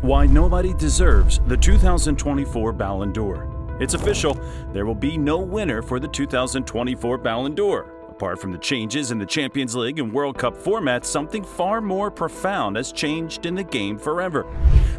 Why nobody deserves the 2024 Ballon d'Or. It's official, there will be no winner for the 2024 Ballon d'Or. Apart from the changes in the Champions League and World Cup formats, something far more profound has changed in the game forever.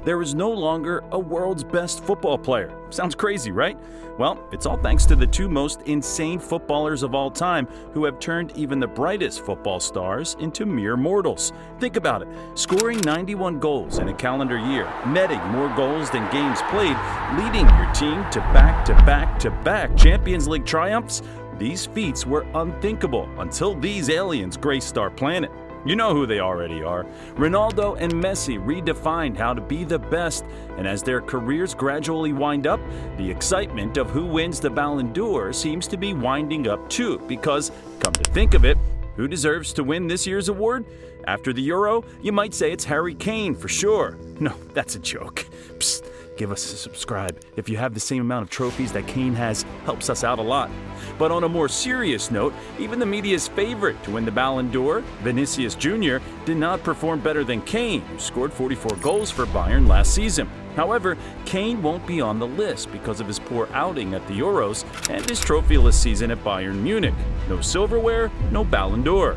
There is no longer a world's best football player. Sounds crazy, right? Well, it's all thanks to the two most insane footballers of all time who have turned even the brightest football stars into mere mortals. Think about it. Scoring 91 goals in a calendar year, netting more goals than games played, leading your team to back-to-back Champions League triumphs. These feats were unthinkable until these aliens graced our planet. You know who they already are. Ronaldo and Messi redefined how to be the best, and as their careers gradually wind up, the excitement of who wins the Ballon d'Or seems to be winding up too, because, come to think of it, who deserves to win this year's award? After the Euro, you might say it's Harry Kane for sure. No, that's a joke. Psst. Give us a subscribe. If you have the same amount of trophies that Kane has, helps us out a lot. But on a more serious note, even the media's favorite to win the Ballon d'Or, Vinicius Jr, did not perform better than Kane, who scored 44 goals for Bayern last season. However, Kane won't be on the list because of his poor outing at the Euros and his trophyless season at Bayern Munich. No silverware, no Ballon d'Or.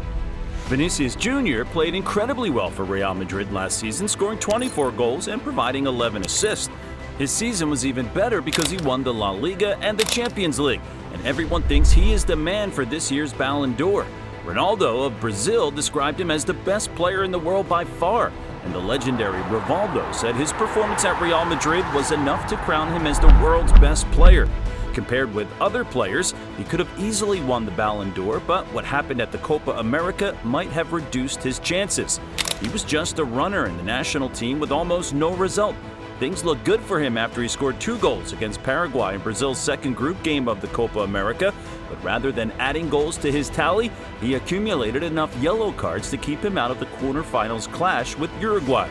Vinicius Jr played incredibly well for Real Madrid last season, scoring 24 goals and providing 11 assists. His season was even better because he won the La Liga and the Champions League, and everyone thinks he is the man for this year's Ballon d'Or. Ronaldo of Brazil described him as the best player in the world by far, and the legendary Rivaldo said his performance at Real Madrid was enough to crown him as the world's best player. Compared with other players, he could have easily won the Ballon d'Or, but what happened at the Copa America might have reduced his chances. He was just a runner in the national team with almost no result. Things looked good for him after he scored 2 goals against Paraguay in Brazil's second group game of the Copa America, but rather than adding goals to his tally, he accumulated enough yellow cards to keep him out of the quarterfinals clash with Uruguay.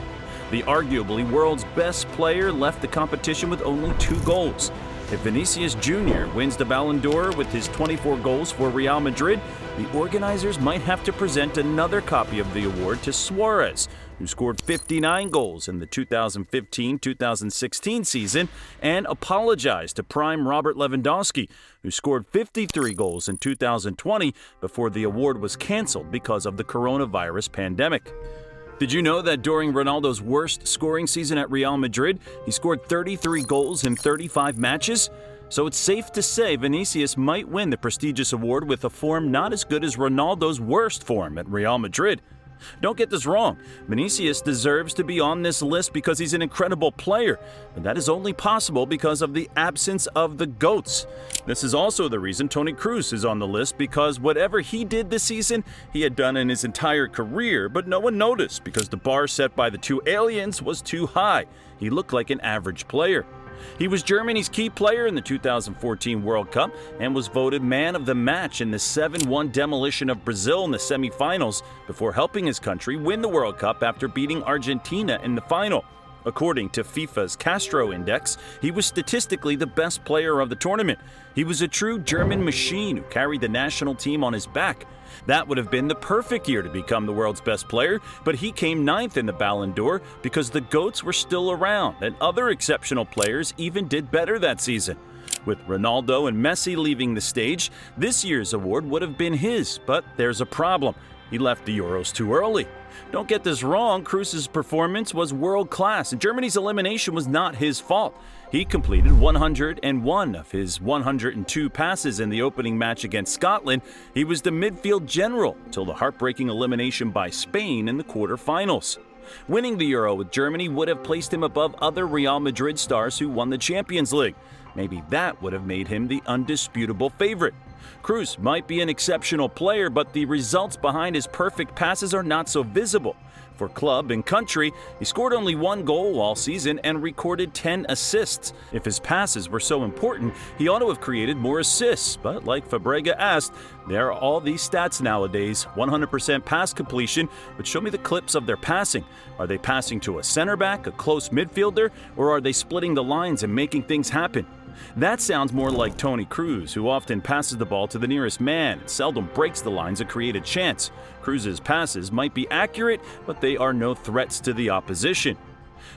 The arguably world's best player left the competition with only 2 goals. If Vinicius Jr wins the Ballon d'Or with his 24 goals for Real Madrid, the organizers might have to present another copy of the award to Suarez, who scored 59 goals in the 2015-2016 season, and apologize to prime Robert Lewandowski, who scored 53 goals in 2020 before the award was canceled because of the coronavirus pandemic. Did you know that during Ronaldo's worst scoring season at Real Madrid, he scored 33 goals in 35 matches? So it's safe to say Vinicius might win the prestigious award with a form not as good as Ronaldo's worst form at Real Madrid. Don't get this wrong, Vinicius deserves to be on this list because he's an incredible player, but that is only possible because of the absence of the GOATs. This is also the reason Toni Kroos is on the list, because whatever he did this season, he had done in his entire career, but no one noticed because the bar set by the two aliens was too high. He looked like an average player. He was Germany's key player in the 2014 World Cup and was voted man of the match in the 7-1 demolition of Brazil in the semifinals before helping his country win the World Cup after beating Argentina in the final. According to FIFA's Castro Index, he was statistically the best player of the tournament. He was a true German machine who carried the national team on his back. That would have been the perfect year to become the world's best player, but he came 9th in the Ballon d'Or because the GOATs were still around, and other exceptional players even did better that season. With Ronaldo and Messi leaving the stage, this year's award would have been his, but there's a problem. He left the Euros too early. Don't get this wrong, Kroos' performance was world-class, and Germany's elimination was not his fault. He completed 101 of his 102 passes in the opening match against Scotland. He was the midfield general till the heartbreaking elimination by Spain in the quarterfinals. Winning the Euro with Germany would have placed him above other Real Madrid stars who won the Champions League. Maybe that would have made him the undisputable favorite. Kroos might be an exceptional player, but the results behind his perfect passes are not so visible. For club and country, he scored only 1 goal all season and recorded 10 assists. If his passes were so important, he ought to have created more assists, but like Fabregas asked, there are all these stats nowadays, 100% pass completion, but show me the clips of their passing. Are they passing to a center back, a close midfielder, or are they splitting the lines and making things happen? That sounds more like Toni Kroos, who often passes the ball to the nearest man and seldom breaks the lines to create a chance. Kroos' passes might be accurate, but they are no threats to the opposition.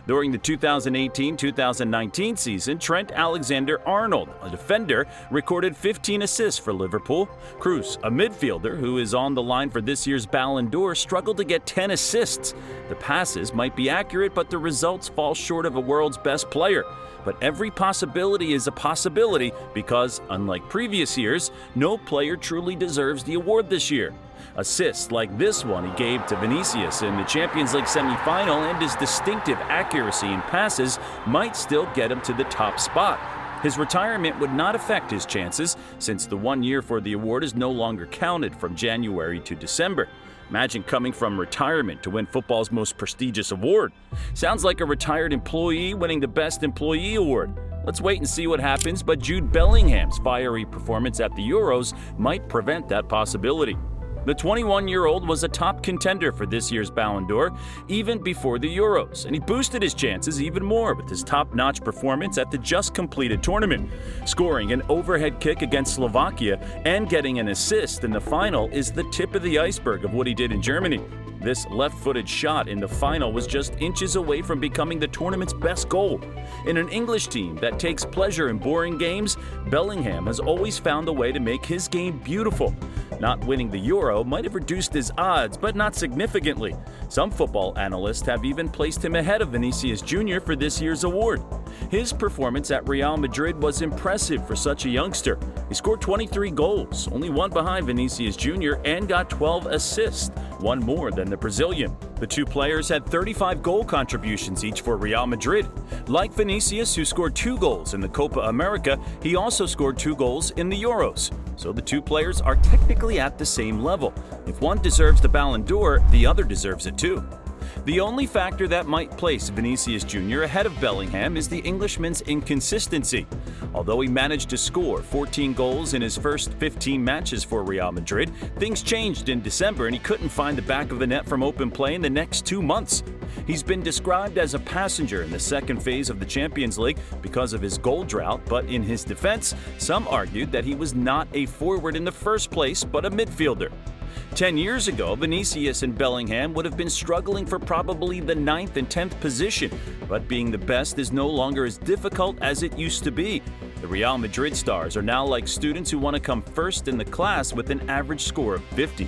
During the 2018-2019 season, Trent Alexander-Arnold, a defender, recorded 15 assists for Liverpool. Kroos, a midfielder who is on the line for this year's Ballon d'Or, struggled to get 10 assists. The passes might be accurate, but the results fall short of a world's best player. But every possibility is a possibility because, unlike previous years, no player truly deserves the award this year. Assists like this one he gave to Vinicius in the Champions League semi-final and his distinctive accuracy in passes might still get him to the top spot. His retirement would not affect his chances since the 1 year for the award is no longer counted from January to December. Imagine coming from retirement to win football's most prestigious award. Sounds like a retired employee winning the Best Employee Award. Let's wait and see what happens, but Jude Bellingham's fiery performance at the Euros might prevent that possibility. The 21-year-old was a top contender for this year's Ballon d'Or even before the Euros, and he boosted his chances even more with his top-notch performance at the just-completed tournament. Scoring an overhead kick against Slovakia and getting an assist in the final is the tip of the iceberg of what he did in Germany. This left-footed shot in the final was just inches away from becoming the tournament's best goal. In an English team that takes pleasure in boring games, Bellingham has always found a way to make his game beautiful. Not winning the Euro might have reduced his odds, but not significantly. Some football analysts have even placed him ahead of Vinicius Jr for this year's award. His performance at Real Madrid was impressive for such a youngster. He scored 23 goals, only one behind Vinicius Jr, and got 12 assists, one more than the Brazilian. The two players had 35 goal contributions each for Real Madrid. Like Vinicius, who scored 2 goals in the Copa America, he also scored 2 goals in the Euros. So the two players are technically at the same level. If one deserves the Ballon d'Or, the other deserves it too. The only factor that might place Vinicius Jr ahead of Bellingham is the Englishman's inconsistency. Although he managed to score 14 goals in his first 15 matches for Real Madrid, things changed in December and he couldn't find the back of the net from open play in the next 2 months. He's been described as a passenger in the second phase of the Champions League because of his goal drought, but in his defense, some argued that he was not a forward in the first place, but a midfielder. 10 years ago, Vinicius and Bellingham would have been struggling for probably the 9th and 10th position, but being the best is no longer as difficult as it used to be. The Real Madrid stars are now like students who want to come first in the class with an average score of 50.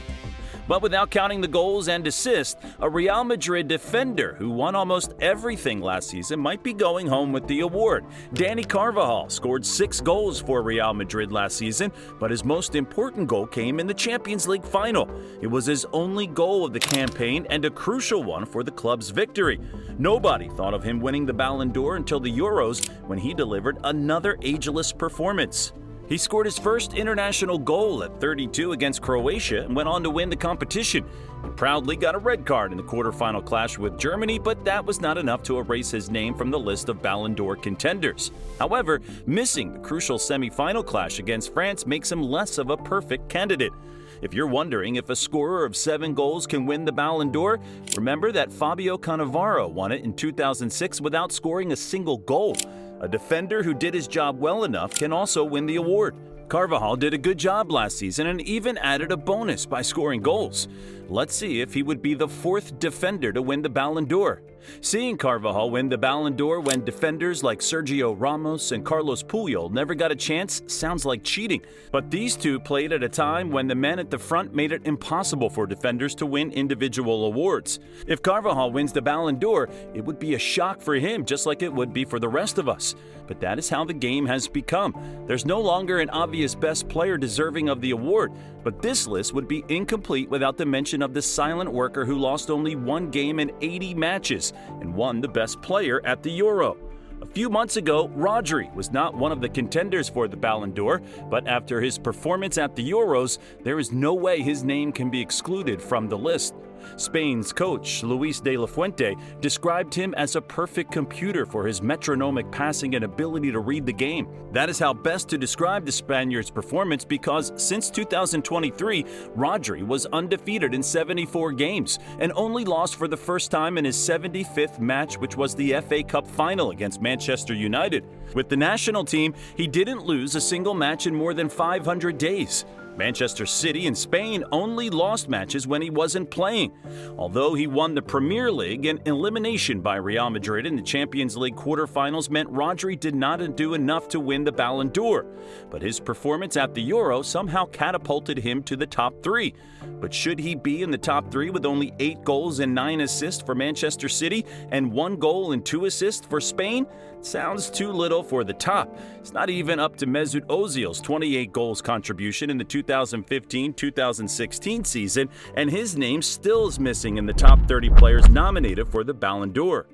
But without counting the goals and assists, a Real Madrid defender who won almost everything last season might be going home with the award. Dani Carvajal scored 6 goals for Real Madrid last season, but his most important goal came in the Champions League final. It was his only goal of the campaign and a crucial one for the club's victory. Nobody thought of him winning the Ballon d'Or until the Euros when he delivered another ageless performance. He scored his first international goal at 32 against Croatia and went on to win the competition. He proudly got a red card in the quarterfinal clash with Germany, but that was not enough to erase his name from the list of Ballon d'Or contenders. However, missing the crucial semi-final clash against France makes him less of a perfect candidate. If you're wondering if a scorer of 7 goals can win the Ballon d'Or, remember that Fabio Cannavaro won it in 2006 without scoring a single goal. A defender who did his job well enough can also win the award. Carvajal did a good job last season and even added a bonus by scoring goals. Let's see if he would be the 4th defender to win the Ballon d'Or. Seeing Carvajal win the Ballon d'Or when defenders like Sergio Ramos and Carlos Puyol never got a chance sounds like cheating. But these two played at a time when the men at the front made it impossible for defenders to win individual awards. If Carvajal wins the Ballon d'Or, it would be a shock for him just like it would be for the rest of us. But that is how the game has become. There's no longer an obvious best player deserving of the award, but this list would be incomplete without the mention of the silent worker who lost only 1 game in 80 matches and won the best player at the Euro. A few months ago, Rodri was not one of the contenders for the Ballon d'Or, but after his performance at the Euros, there is no way his name can be excluded from the list. Spain's coach, Luis de la Fuente, described him as a perfect computer for his metronomic passing and ability to read the game. That is how best to describe the Spaniard's performance because since 2023, Rodri was undefeated in 74 games and only lost for the first time in his 75th match, which was the FA Cup final against Manchester United. With the national team, he didn't lose a single match in more than 500 days. Manchester City and Spain only lost matches when he wasn't playing. Although he won the Premier League, an elimination by Real Madrid in the Champions League quarterfinals meant Rodri did not do enough to win the Ballon d'Or. But his performance at the Euro somehow catapulted him to the top 3. But should he be in the top 3 with only 8 goals and 9 assists for Manchester City and 1 goal and 2 assists for Spain? Sounds too little for the top. It's not even up to Mesut Ozil's 28 goals contribution in the 2015-2016 season, and his name still is missing in the top 30 players nominated for the Ballon d'Or.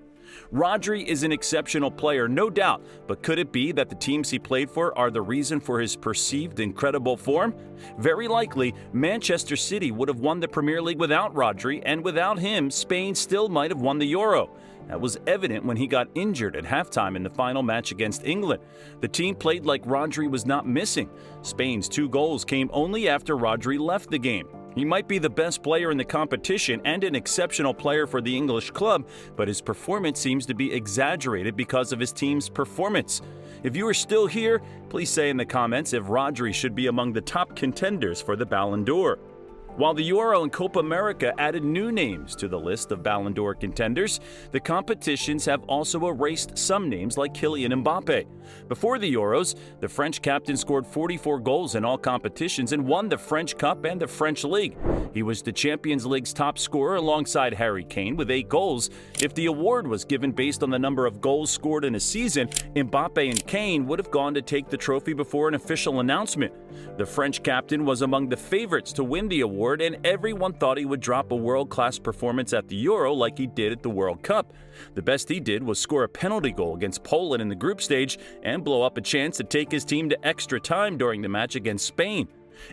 Rodri is an exceptional player, no doubt, but could it be that the teams he played for are the reason for his perceived incredible form? Very likely, Manchester City would have won the Premier League without Rodri, and without him, Spain still might have won the Euro. That was evident when he got injured at halftime in the final match against England. The team played like Rodri was not missing. Spain's 2 goals came only after Rodri left the game. He might be the best player in the competition and an exceptional player for the English club, but his performance seems to be exaggerated because of his team's performance. If you are still here, please say in the comments if Rodri should be among the top contenders for the Ballon d'Or. While the Euro and Copa America added new names to the list of Ballon d'Or contenders, the competitions have also erased some names like Kylian Mbappe. Before the Euros, the French captain scored 44 goals in all competitions and won the French Cup and the French League. He was the Champions League's top scorer alongside Harry Kane with 8 goals. If the award was given based on the number of goals scored in a season, Mbappe and Kane would have gone to take the trophy before an official announcement. The French captain was among the favorites to win the award, and everyone thought he would drop a world-class performance at the Euro like he did at the World Cup. The best he did was score a penalty goal against Poland in the group stage and blow up a chance to take his team to extra time during the match against Spain.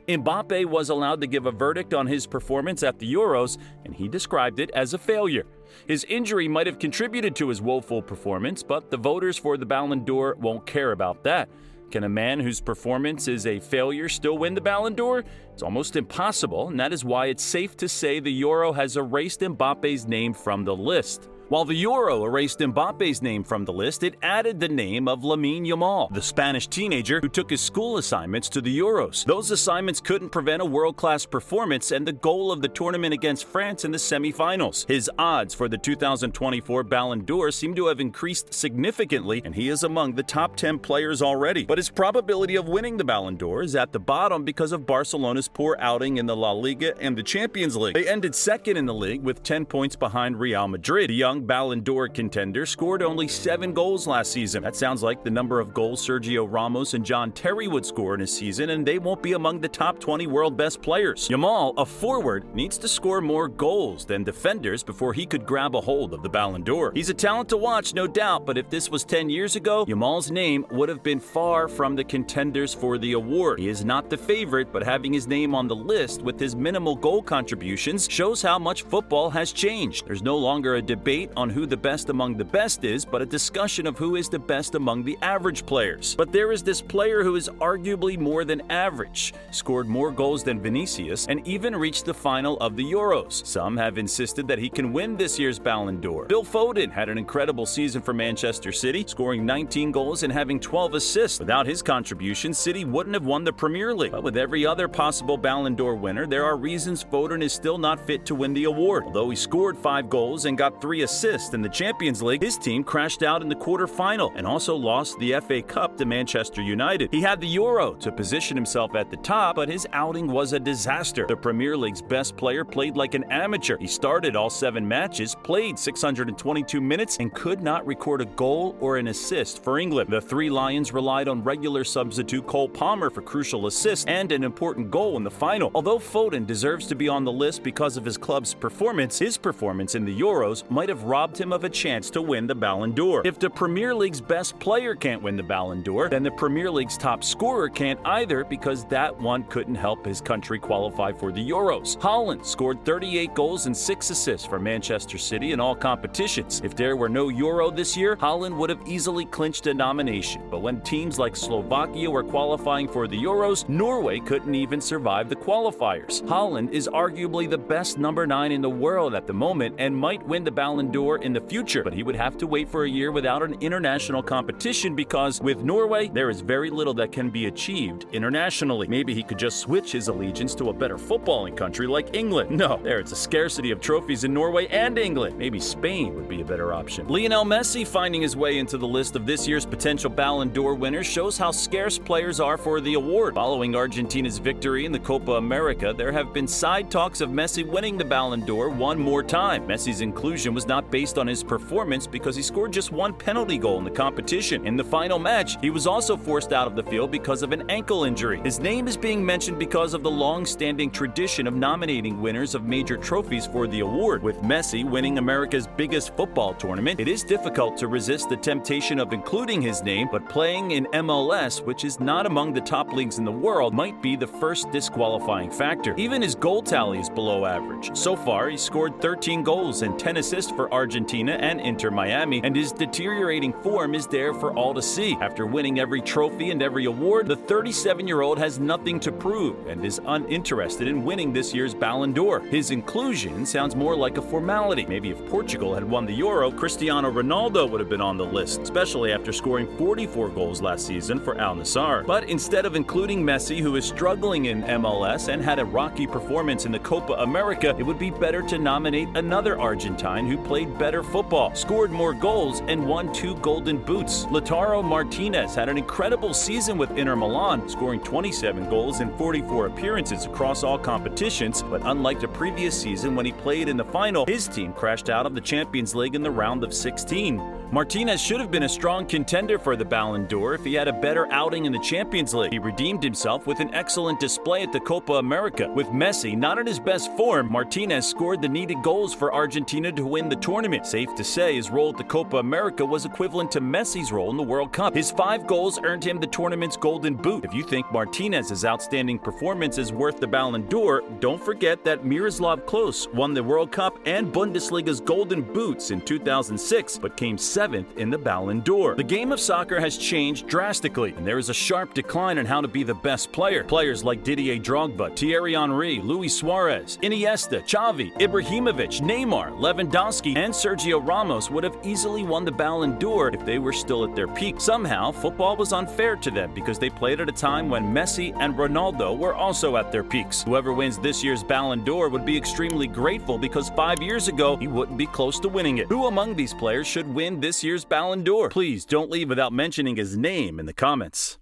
Mbappe was allowed to give a verdict on his performance at the Euros, and he described it as a failure. His injury might have contributed to his woeful performance, but the voters for the Ballon d'Or won't care about that. Can a man whose performance is a failure still win the Ballon d'Or? It's almost impossible, and that is why it's safe to say the Euro has erased Mbappe's name from the list. While the Euro erased Mbappe's name from the list, it added the name of Lamine Yamal, the Spanish teenager who took his school assignments to the Euros. Those assignments couldn't prevent a world-class performance and the goal of the tournament against France in the semifinals. His odds for the 2024 Ballon d'Or seem to have increased significantly, and he is among the top 10 players already. But his probability of winning the Ballon d'Or is at the bottom because of Barcelona's poor outing in the La Liga and the Champions League. They ended second in the league with 10 points behind Real Madrid. The young Ballon d'Or contender scored only 7 goals last season. That sounds like the number of goals Sergio Ramos and John Terry would score in a season, and they won't be among the top 20 world best players. Yamal, a forward, needs to score more goals than defenders before he could grab a hold of the Ballon d'Or. He's a talent to watch, no doubt, but if this was 10 years ago, Yamal's name would have been far from the contenders for the award. He is not the favorite, but having his name on the list with his minimal goal contributions shows how much football has changed. There's no longer a debate on who the best among the best is, but a discussion of who is the best among the average players. But there is this player who is arguably more than average, scored more goals than Vinicius, and even reached the final of the Euros. Some have insisted that he can win this year's Ballon d'Or. Phil Foden had an incredible season for Manchester City, scoring 19 goals and having 12 assists. Without his contribution, City wouldn't have won the Premier League. But with every other possible Ballon d'Or winner, there are reasons Foden is still not fit to win the award. Although he scored 5 goals and got 3 assists in the Champions League, his team crashed out in the quarterfinal and also lost the FA Cup to Manchester United. He had the Euro to position himself at the top, but his outing was a disaster. The Premier League's best player played like an amateur. He started all 7 matches, played 622 minutes, and could not record a goal or an assist for England. The Three Lions relied on regular substitute Cole Palmer for crucial assists and an important goal in the final. Although Foden deserves to be on the list because of his club's performance, his performance in the Euros might have robbed him of a chance to win the Ballon d'Or. If the Premier League's best player can't win the Ballon d'Or, then the Premier League's top scorer can't either, because that one couldn't help his country qualify for the Euros. Haaland scored 38 goals and 6 assists for Manchester City in all competitions. If there were no Euro this year, Haaland would have easily clinched a nomination. But when teams like Slovakia were qualifying for the Euros, Norway couldn't even survive the qualifiers. Haaland is arguably the best number 9 in the world at the moment and might win the Ballon d'Or d'Or in the future, but he would have to wait for a year without an international competition because with Norway, there is very little that can be achieved internationally. Maybe he could just switch his allegiance to a better footballing country like England. No, it's a scarcity of trophies in Norway and England. Maybe Spain would be a better option. Lionel Messi finding his way into the list of this year's potential Ballon d'Or winners shows how scarce players are for the award. Following Argentina's victory in the Copa America, there have been side talks of Messi winning the Ballon d'Or one more time. Messi's inclusion was not based on his performance because he scored just one penalty goal in the competition. In the final match, he was also forced out of the field because of an ankle injury. His name is being mentioned because of the long-standing tradition of nominating winners of major trophies for the award. With Messi winning America's biggest football tournament, it is difficult to resist the temptation of including his name, but playing in MLS, which is not among the top leagues in the world, might be the first disqualifying factor. Even his goal tally is below average. So far, he scored 13 goals and 10 assists for Argentina and Inter Miami, and his deteriorating form is there for all to see. After winning every trophy and every award, the 37-year-old has nothing to prove and is uninterested in winning this year's Ballon d'Or. His inclusion sounds more like a formality. Maybe if Portugal had won the Euro, Cristiano Ronaldo would have been on the list, especially after scoring 44 goals last season for Al Nassr. But instead of including Messi, who is struggling in MLS and had a rocky performance in the Copa America, it would be better to nominate another Argentine who played better football, scored more goals, and won 2 Golden Boots. Lautaro Martinez had an incredible season with Inter Milan, scoring 27 goals in 44 appearances across all competitions, but unlike the previous season when he played in the final, his team crashed out of the Champions League in the round of 16. Martinez should have been a strong contender for the Ballon d'Or if he had a better outing in the Champions League. He redeemed himself with an excellent display at the Copa America. With Messi not in his best form, Martinez scored the needed goals for Argentina to win the tournament. Safe to say his role at the Copa America was equivalent to Messi's role in the World Cup. His 5 goals earned him the tournament's Golden Boot. If you think Martinez's outstanding performance is worth the Ballon d'Or, don't forget that Miroslav Klose won the World Cup and Bundesliga's Golden Boots in 2006, but came 7th in the Ballon d'Or. The game of soccer has changed drastically, and there is a sharp decline in how to be the best player. Players like Didier Drogba, Thierry Henry, Luis Suarez, Iniesta, Xavi, Ibrahimovic, Neymar, Lewandowski, and Sergio Ramos would have easily won the Ballon d'Or if they were still at their peak. Somehow, football was unfair to them because they played at a time when Messi and Ronaldo were also at their peaks. Whoever wins this year's Ballon d'Or would be extremely grateful because 5 years ago, he wouldn't be close to winning it. Who among these players should win this year's Ballon d'Or? Please don't leave without mentioning his name in the comments.